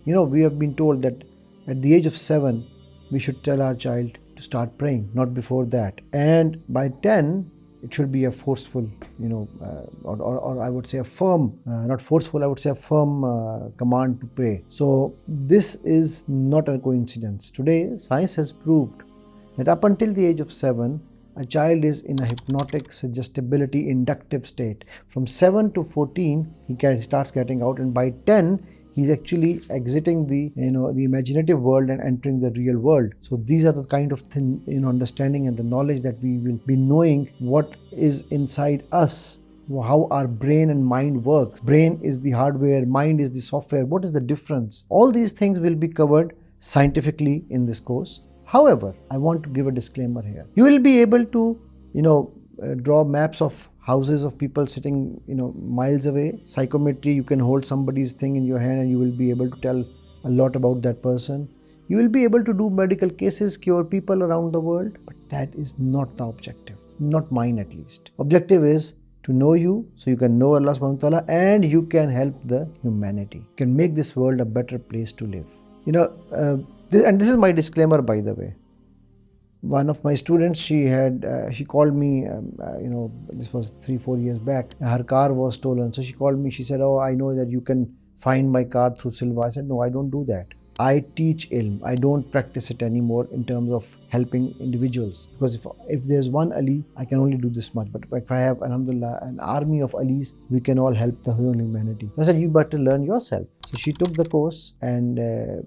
We have been told that at the age of 7, we should tell our child to start praying, not before that. And by 10, it should be a forceful, or I would say a firm, not forceful, I would say a firm command to pray. So this is not a coincidence. Today, science has proved that up until the age of 7, a child is in a hypnotic suggestibility inductive state. From 7 to 14, he starts getting out, and by 10, he's actually exiting the imaginative world and entering the real world. So these are the kind of understanding and the knowledge that we will be knowing what is inside us, how our brain and mind works. Brain is the hardware, mind is the software. What is the difference? All these things will be covered scientifically in this course. However, I want to give a disclaimer here. You will be able to, draw maps of houses of people sitting, miles away. Psychometry, you can hold somebody's thing in your hand and you will be able to tell a lot about that person. You will be able to do medical cases, cure people around the world, but that is not the objective. Not mine, at least. Objective is to know you so you can know Allah subhanahu wa ta'ala and you can help the humanity. You can make this world a better place to live. And this is my disclaimer, by the way. One of my students, she called me, this was 3-4 years back. Her car was stolen. So she called me, she said, "Oh, I know that you can find my car through Silva." I said, "No, I don't do that. I teach ilm. I don't practice it anymore in terms of helping individuals. Because if there's one Ali, I can only do this much. But if I have, alhamdulillah, an army of Alis, we can all help the whole humanity." I said, "You better learn yourself." So she took the course, and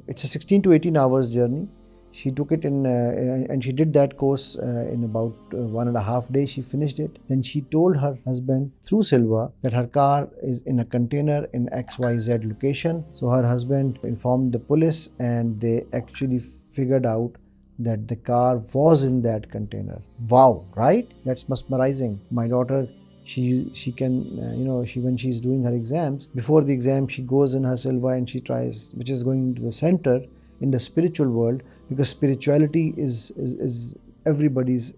it's a 16 to 18 hours journey. She took it and she did that course in about 1.5 days. She finished it. Then she told her husband through Silva that her car is in a container in XYZ location. So her husband informed the police, and they actually figured out that the car was in that container. Wow, right? That's mesmerizing. My daughter, she can, when she's doing her exams, before the exam, she goes in her Silva and she tries, which is going into the center in the spiritual world, because spirituality is everybody's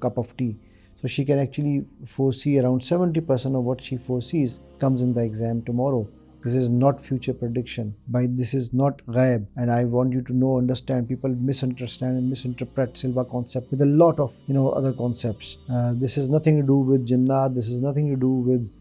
cup of tea. So she can actually foresee around 70% of what she foresees comes in the exam tomorrow. This is not future prediction. This is not ghaib. And I want you to understand, people misunderstand and misinterpret Silva concept with a lot of other concepts. This has nothing to do with Jinnah. This has nothing to do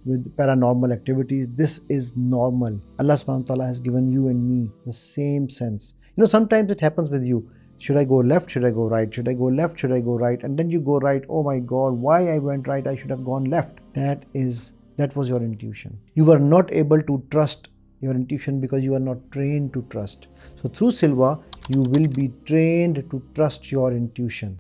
with paranormal activities. This is normal. Allah subhanahu wa ta'ala has given you and me the same sense. Sometimes it happens with you. Should I go left? Should I go right? Should I go left? Should I go right? And then you go right. Oh my God, why I went right? I should have gone left. That was your intuition. You were not able to trust your intuition because you are not trained to trust. So through Silva, you will be trained to trust your intuition.